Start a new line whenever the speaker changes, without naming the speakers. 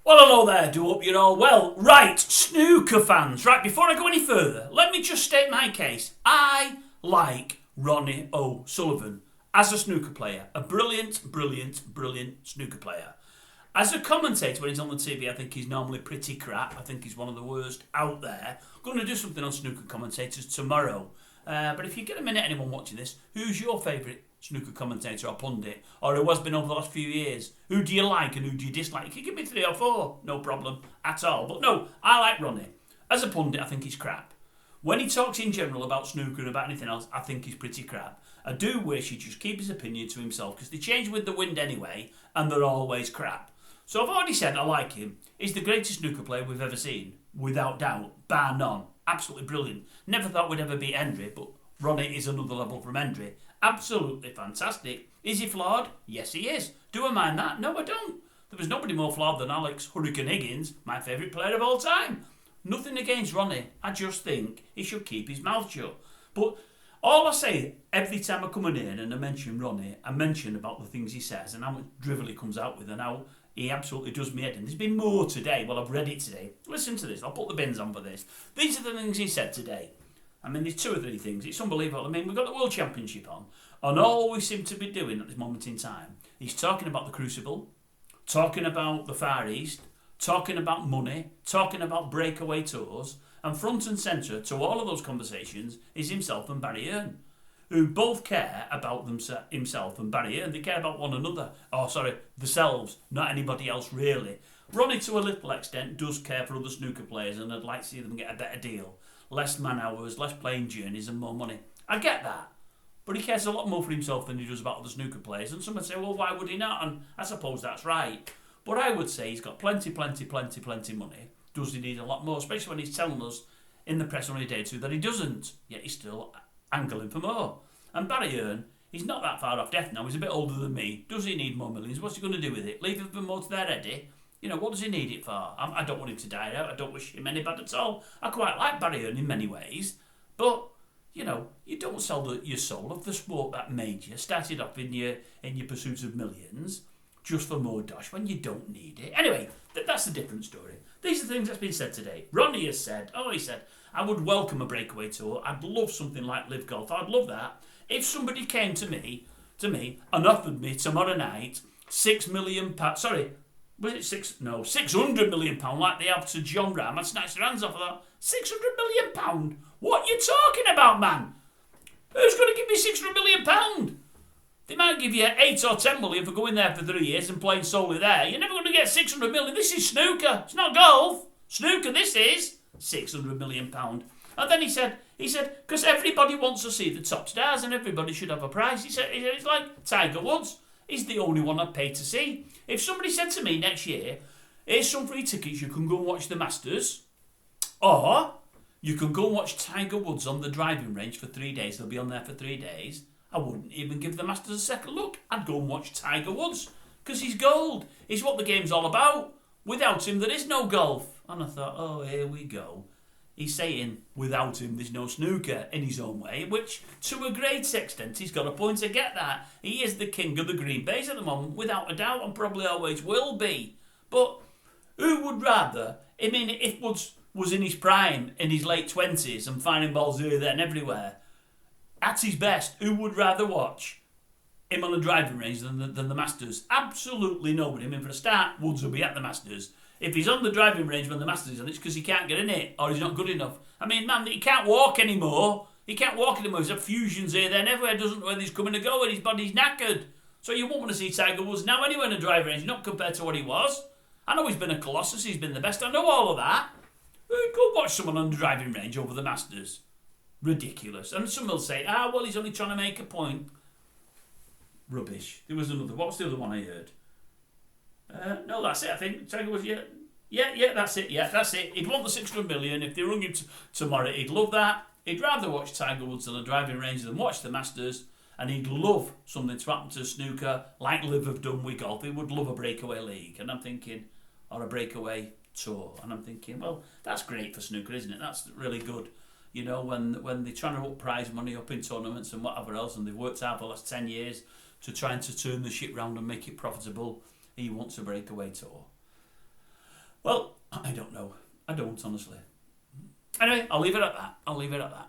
Well, hello there, do hope you're all well. Right, snooker fans. Right, before I go any further, let me just state my case. I like Ronnie O Sullivan as a snooker player. A brilliant snooker player. As a commentator, when he's on the TV, I think he's normally pretty crap. I think he's one of the worst out there. I'm going to do something on snooker commentators tomorrow. But if you get a minute, anyone watching this, who's your favourite snooker commentator or pundit, or who has been over the last few years? Who do you like and who do you dislike? You can give me 3 or 4, no problem at all. But no, I like Ronnie. As a pundit, I think he's crap. When he talks in general about snooker and about anything else, I think he's pretty crap. I do wish he'd just keep his opinion to himself, because they change with the wind anyway, and they're always crap. So I've already said I like him. He's the greatest snooker player we've ever seen, without doubt, bar none. Absolutely brilliant. Never thought we'd ever beat Hendry, but Ronnie is another level from Hendry. Absolutely fantastic. Is he flawed? Yes, he is. Do I mind that? No, I don't. There was nobody more flawed than Alex Hurricane Higgins, my favourite player of all time. Nothing against Ronnie. I just think he should keep his mouth shut. But all I say every time I come in here and I mention Ronnie, I mention about the things he says and how much drivel he comes out with and how he absolutely does me head in. There's been more today. Well, I've read it today. Listen to this. I'll put the bins on for this. These are the things he said today. I mean, there's 2 or 3 things. It's unbelievable. I mean, we've got the World Championship on, and all we seem to be doing at this moment in time, he's talking about the Crucible, talking about the Far East, talking about money, talking about breakaway tours, and front and centre to all of those conversations is himself and Barry Hearn, who both care about himself and Barry Hearn. They care about one another. Oh, sorry, themselves, not anybody else really. Ronnie, to a little extent, does care for other snooker players, and I'd like to see them get a better deal. Less man hours, less playing journeys and more money. I get that. But he cares a lot more for himself than he does about other snooker players. And some would say, well, why would he not? And I suppose that's right. But I would say he's got plenty money. Does he need a lot more? Especially when he's telling us in the press on a day or two that he doesn't. Yet he's still angling for more. And Barry Hearn, he's not that far off death now. He's a bit older than me. Does he need more millions? What's he going to do with it? Leave it for more to their Eddie? You know, what does he need it for? I don't want him to die out. I don't wish him any bad at all. I quite like Barry Hearn in many ways. But, you know, you don't sell your soul of the sport that made you. Started off in your pursuit of millions just for more dosh when you don't need it. Anyway, that's a different story. These are things that's been said today. Ronnie has said, he said, I would welcome a breakaway tour. I'd love something like Live Golf. I'd love that. If somebody came to me and offered me tomorrow night £6 million, was it 600 million pound like they have to John Ram? I'd snatch their hands off of that. 600 million pound? What are you talking about, man? Who's going to give me 600 million pound? They might give you 8 or 10 million for going there for 3 years and playing solely there. You're never going to get 600 million. This is snooker. It's not golf. Snooker, this is 600 million pound. And then he said, because everybody wants to see the top stars and everybody should have a prize. He said, it's like Tiger Woods. He's the only one I'd pay to see. If somebody said to me next year, here's some free tickets, you can go and watch the Masters, or you can go and watch Tiger Woods on the driving range for 3 days, they'll be on there for 3 days, I wouldn't even give the Masters a second look. I'd go and watch Tiger Woods, because he's gold. He's what the game's all about. Without him, there is no golf. And I thought, oh, here we go. He's saying, without him, there's no snooker in his own way, which, to a great extent, he's got a point to get that. He is the king of the green baize at the moment, without a doubt, and probably always will be. But who would rather, I mean, if Woods was in his prime, in his late 20s, and finding balls here, there, and everywhere, at his best, who would rather watch him on the driving range than the Masters? Absolutely nobody. I mean, for a start, Woods will be at the Masters. If he's on the driving range when the Masters is on, it's because he can't get in it, or he's not good enough. I mean, man, he can't walk anymore. He's had fusions here, there, and everywhere. Doesn't know whether he's coming to go, and his body's knackered. So you won't want to see Tiger Woods now anyway on the driving range, not compared to what he was. I know he's been a colossus, he's been the best, I know all of that. Go watch someone on the driving range over the Masters. Ridiculous. And some will say, well, he's only trying to make a point. Rubbish. There was another. What's the other one I heard? No, that's it, I think. Tiger Woods, yeah, that's it. He'd want the 600 million. If they rung him tomorrow, he'd love that. He'd rather watch Tiger Woods on the driving range than watch the Masters. And he'd love something to happen to snooker, like Liv have done with golf. He would love a breakaway league. And I'm thinking, or a breakaway tour. And I'm thinking, well, that's great for snooker, isn't it? That's really good. You know, when they're trying to up prize money up in tournaments and whatever else, and they've worked hard for the last 10 years to turn the ship round and make it profitable, he wants a breakaway tour. I don't, honestly. Anyway, I'll leave it at that.